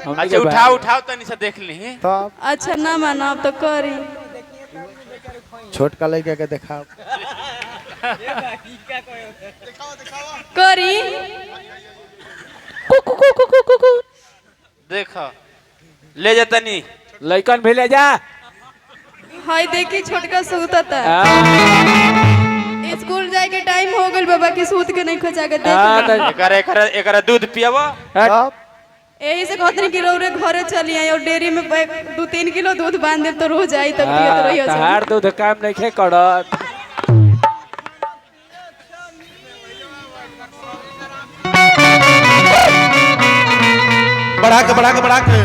अच्छा उठाओ उठाओ तनी से देख ली। तब अच्छा ना मानो अब तो करी छोटका लड़का के देखा करी देखो ले जा तनी लइकन भी ले जा। हाय देखी छोटका सूतता स्कूल जाए के टाइम हो गइल बाबा की सूत के नहीं खोजा के देख एकरा दूध पियावा। तब यही से कहते कि रौरे घरे चली आई और डेयरी में 2-3 किलो दूध बांध दे तो रोज आई तब पियत रहियो सब। तहार दूध काम नहीं खे करत। बढ़ा के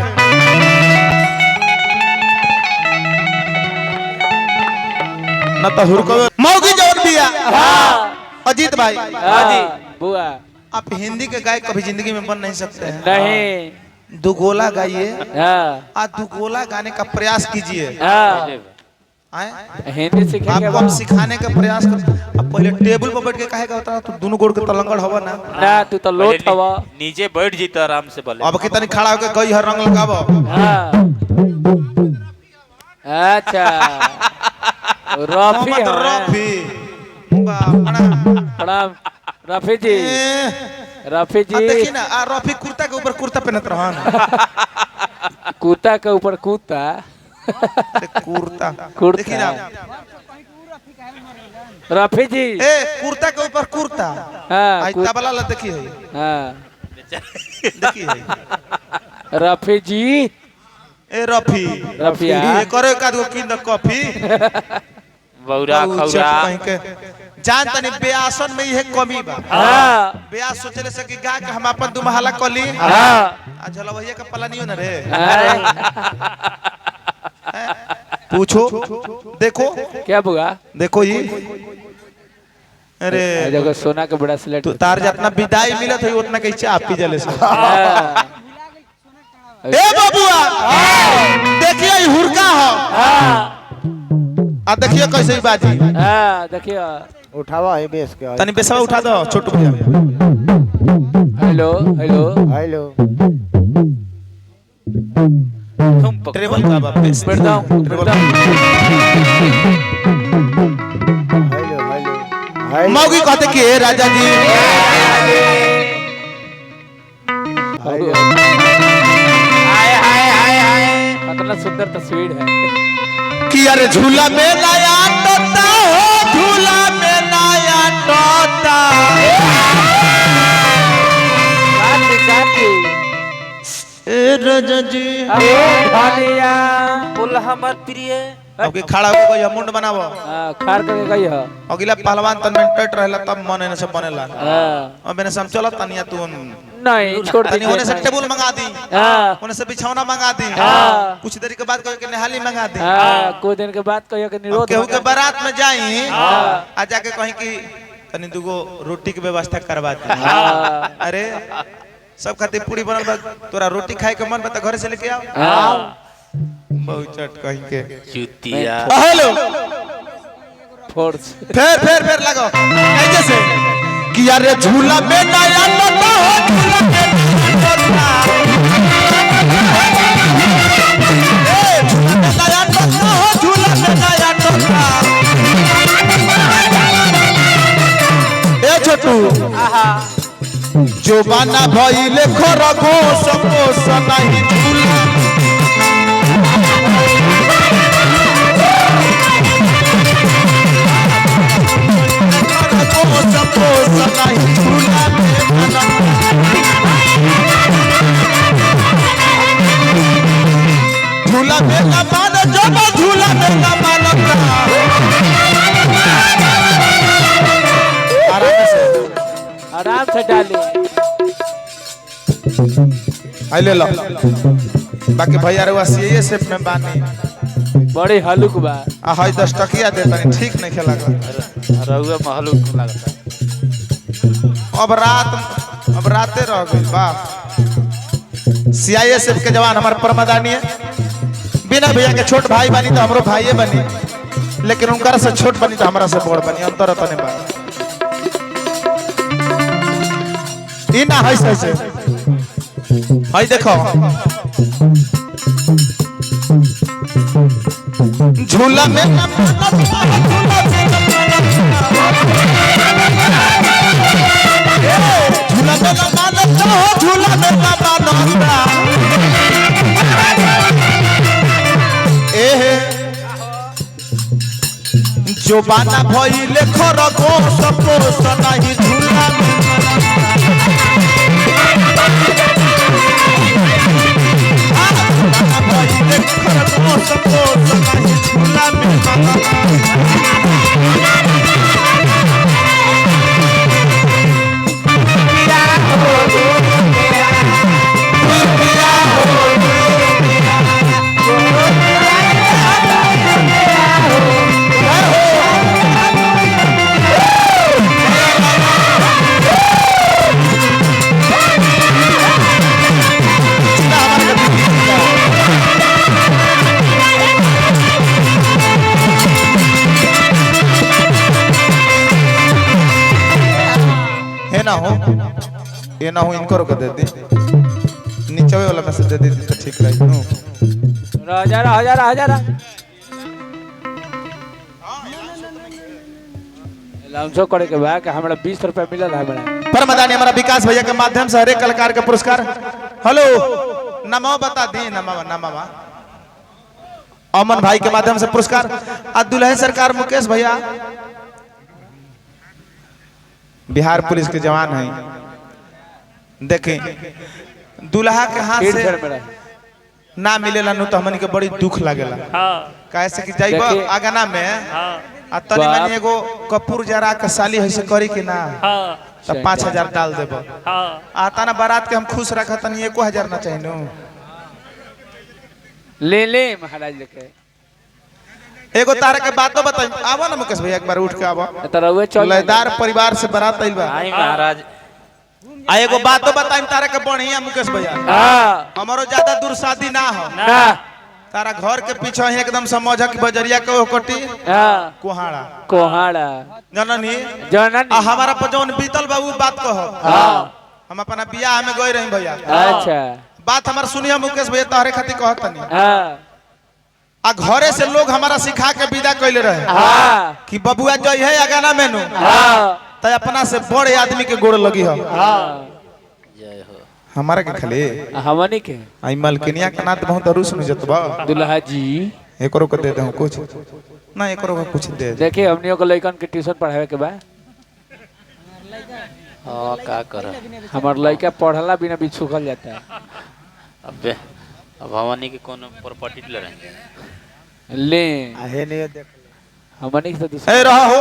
न तो हुरको मौगी जौन बिया। अजीत भाई हाँ जी बुआ आप हिंदी के गायक कभी जिंदगी में बन नहीं सकते हैं। नहीं। दुगोला गाइए। हाँ आज दुगोला गाने का प्रयास कीजिए। हाँ हिंदी सीखेंगे आपको हम सिखाने का प्रयास कर। अब पहले टेबल पर बैठ के कहेगा होता है तो दोनों गोड़ के तलंगड़ हवा ना। ना तू तो लोट हवा। नीचे बैठ जीता आराम से बोले। अब कितनी खड़ा होकर गई हर रंग लगावो। हाँ अच्छा रफी मोहम्मद है। रफी प्रणाम रफी जी। रफी जी देखिए ना रफी कुर्ता के ऊपर कुर्ता पहनत रहन। कुत्ता के ऊपर कुत्ता कुर्ता कुर्ता। देखिए ना रफी जी कुर्ता के ऊपर कुर्ता। हाँ आई तबला ला देखिए। हाँ देखिए रफी जी रफी रफिया ये करे का दो किन कॉफी बौरा खौरा जान तनी बेआसन में यह कमी बा। हाँ बेआस सोचले से कि गा के हम अपन दु महला कली। हाँ आ झलवहिया का पलानियो न रे। अरे पूछो देखो क्या बुआ देखो ये अरे देखो सोना का बड़ा स्लेट। तू तार जितना विदाई मिलत है उतना के चाप पी जले से। ए बाबूआ देखिए ये हुरका हो। आ देखिए कैसे ही बाजी। हाँ देखिए उठावा है बेस के। तनी बेसवा उठा दो छोटू भैया। हेलो हेलो हेलो तुम ट्रेवल का बाप बेस बैठ जाओ हेलो हेलो मौगी कहते कि हे राजा जी हेलो कितना सुंदर तस्वीर है। कि अरे झूला में नया टोटा हो झूला में नया टोटा। ए राजा जी बोल हमर प्रिय अब के खड़ा हो गई मुंड बनावो। खार करके गई है। अगला पहलवान तन में टट रहला तब मन एने से बनेला। अब मैंने सब चला तनिया तू नहीं छोड़ तनी होने से टेबल मंगा दी। हाँ होने से बिछौना मंगा दी। हाँ। कुछ देर के बाद कहे के निहाली मंगा दी। हाँ कुछ दिन के बाद कहियो कि निरोध केहू के बारात में जाई हाँ। आ जाके कहीं की तनी दुगो रोटी के व्यवस्था करवा दी। हाँ। अरे सब खातिर पूरी बनल बा तोरा रोटी खाए के मन बता घरे से लेके आओ। हाँ बहुत चट कहीं के चुतिया हेलो फोर्स फेर लगो ऐसे से कि अरे झूला में नया टोटा हो झूला में नया टोटा। ए झूला में नया टोटा हो झूला में नया टोटा। ए छोटू जो बाना भइले खरगोश कोस नहीं झूला। झूला में न मान जो झूला में न मानता। आराम से डाली। आई ले लो बाकी भैया रे सीए शेप में बानी बड़ी हलुक बा। आ हाय 10 टकिया दे तनी ठीक नहीं खेला रहुआ महलूक लगता। अब राते रह गई बाप। सीआईएसएफ के जवान हमारे परमदानी है। बिना भैया के छोट भाई बनी तो हमरो भाई बनी लेकिन उनकर से छोट बनी तो हमारा से बड़ बनी। अंतर तने बा ई ना है से हाय देखो झूला में झूला में जो बाना भइले खरगोश पोष नहीं झूला में भइले खरगोश पोष नहीं झूला में ये ना हो इनको रोक दे दी नीचे वाला मैसेज दे दी तो ठीक रही राजा लाउंसो करे के बा कि हमरा 20 रुपया मिलल है हमरा परमदानी हमारा विकास भैया के माध्यम से हर एक कलाकार का पुरस्कार हेलो नमो बता दी नमो अमन भाई के माध्यम से पुरस्कार आ दुल्हे सरकार मुकेश भैया बिहार पुलिस के जवान हैं देखें दुल्हा के हाथ से ना मिलेला नु तो हमन के बड़ी दुख लागेला काहे से कि जाइबा आगना में आ तनी मनी एगो कपूर जरा के साली है से करी के ना तो 5000 डाल देबो आता ना बारात के हम खुश रखत तनी 1000 ना चाहिए नु ले महाराज लेके एगो तारा के बात तो बताई आवा ना मुकेश भैया एक बार उठ के आवा तरवे चल लयदार परिवार से बारात आइल बा आई महाराज आ एगो बात तो बताई तारा के बढ़िया मुकेश भैया हां हमारो ज्यादा दूर शादी ना हो ना तारा घर के पीछे ही एकदम समझक बजरिया के ओकटी हां कोहाड़ा जननी जननी हमारा पर जौन बीतल बा उ बात कहो हां हम अपना बियाह में गए रही भैया अच्छा बात हमार सुनिया मुकेश भैया तोहरे खातिर कहत तनी हां आ घरे से लोग हमारा सिखा के विदा कइले रहे हां कि बबुआ जई है अगाना मेनू हां त अपना से बड़े आदमी के गोड़ लगी हो हां जय हो हमारा के खाली हमनी के आई मलकिनिया के नात बहुत अरुस में जतबा दुल्हा जी एकरो को दे दे कुछ ना एकरो को कुछ दे देखिए हमनियों को लइकन के ट्यूशन पढ़ावे के बा हां का कर हमार लइका पढ़ला बिना भी सुखल जाता है अबे अब हमनी के कोनो प्रॉपर्टी ले रहेंगे ले आहे नहीं देख हमनी के तो ए रहा हो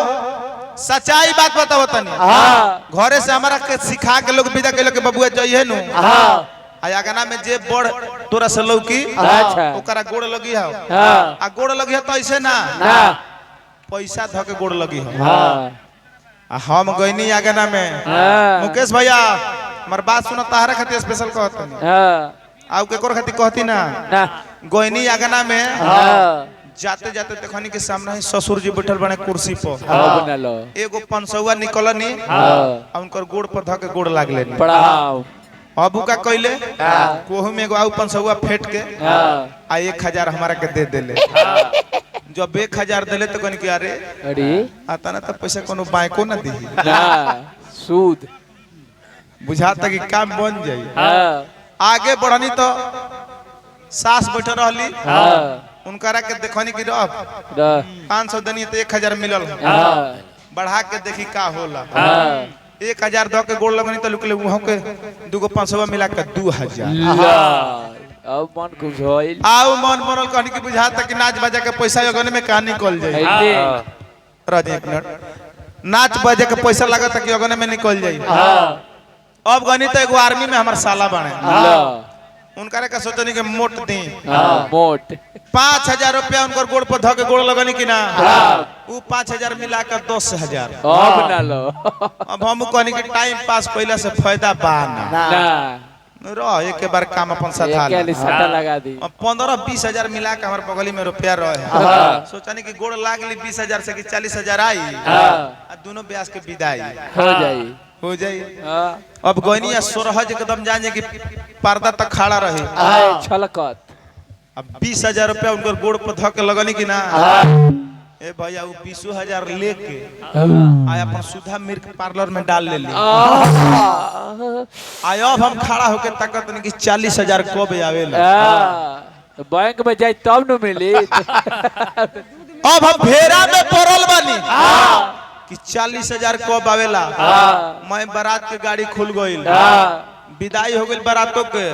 सच्चाई बात बताओ तनी हां घरे से हमारा के सिखा के लोग विदा कइलो के बबुआ जई है नु हां आ अगाना में जे बड़ तोरा से लौकी अच्छा ओकरा गोड़ लगी हो हां आ गोड़ लगी हो तो ऐसे ना ना पैसा ध के गोड़ लगी हो हां आ हम गइनी अगाना में हां मुकेश भैया हमर बात सुन ताहरा खातिर स्पेशल कहत तनी हां आउ केकर खातिर कहती ना ना गइनी अगाना में हां जाते जाते देखनी के सामने ही ससुर जी बैठल बने कुर्सी पर हां बना लो एगो 500 निकलनी हां उनकर गोड़ पर ध के गोड़ लागले पढ़ाओ अबू का कइले कोहू में एगो आउ 500 फेट के हां आ 1000 हमारा के दे देले जब 1000 देले तो कहनी कि अरे अरे आता ना तो पैसा कोनो बैंको ना दी ना सूद बुझाता कि काम बन जाई हां आगे बढ़नी तो सास बैठ रहली हां उनकरा के देखनी कि रह 500 दनी तो 1000 मिलल हां बढ़ा के देखी का होला हां 1000 द के गोड़ लगनी तो लुकले वहां के दुगो 500 मिला के 2000 ला अब मन खुश होइल आउ मन बनल कहनी कि बुझाता कि नाच बजा के पैसा अगने में कहां निकल जाई हैले राज एक मिनट नाच बजा के पैसा लागत कि अगने में निकल जाई हां अब गनी तो एगो आर्मी में हमर साला बने ला उनकरा के सोचनी के मोट दी हां मोट 5000 रुपया उनकर गोड़ पर ध के गोड़ लगनी कि ना उ 5000 मिला कर 10000 अब ना लो अब हम कहनी कि टाइम पास कइला से फायदा बा ना ना रह एक बार काम अपन साधा एक सट्टा लगा दी 15-20 हजार मिला के हमारे बगली में रुपया रहे सोचनी कि गोड़ लागली 20,000 से कि 40,000 आई हां आ दोनों ब्याज के विदाई हो जाई हो जाए हाँ अब गोइनिया सोरहज एकदम जाने कि पर्दा तक खड़ा रहे छलकत अब 20,000 रुपया उनकर गोड़ पर धक लगनी कि ना ए भैया वो 20,000 लेके आया अपन सुधा मिल्क पार्लर में डाल ले आया अब हम खड़ा होके ताकत नहीं कि 40,000 कब आवेला बैंक में जाए तब न मिली अब हम भेड़ा में पड़ल बनी कि 40,000 कब आवेला मैं बारात के गाड़ी खुल गई विदाई हो गई बारातों के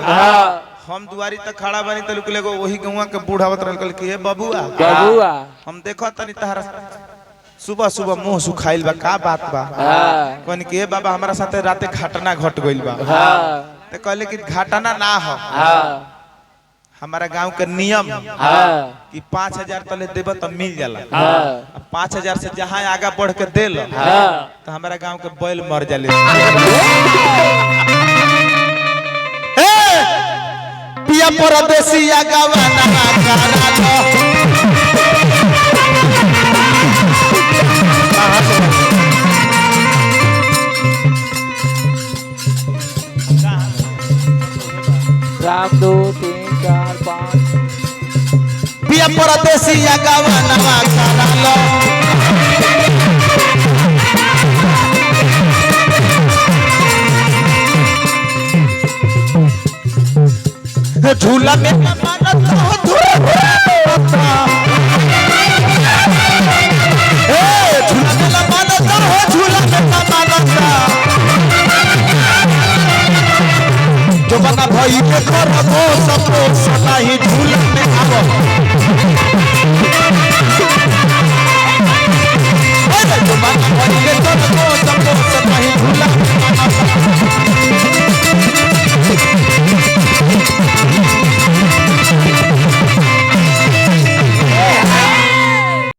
हम दुआरी तक खड़ा बनी तो लुकले गो वही गौवा के बूढ़ा बतरल कल कि हे बबुआ बबुआ हम देखो तनी तहरा सुबह सुबह मुंह सुखाइल बा का बात बा कहनी कि हे बाबा हमारा साथे राते घटना घट गइल बा तो कहले कि घटना ना हो हमारा गांव के नियम कि 5,000 तले देब तो मिल जाला 5,000 से जहाँ आगा बढ़ के देल तो हमारा गांव के बैल मर जाले पिया परदेसी आगावाना काना राम 2 3 4 5 पिया परदेसी आगावाना काना झूला में मानत हो झूला में मानत हो झूला में मानत जो बना भाई के करबो सबो सलाही झूला में आवो अरे जो बना भाई के करबो सबो सलाही झूला में आवो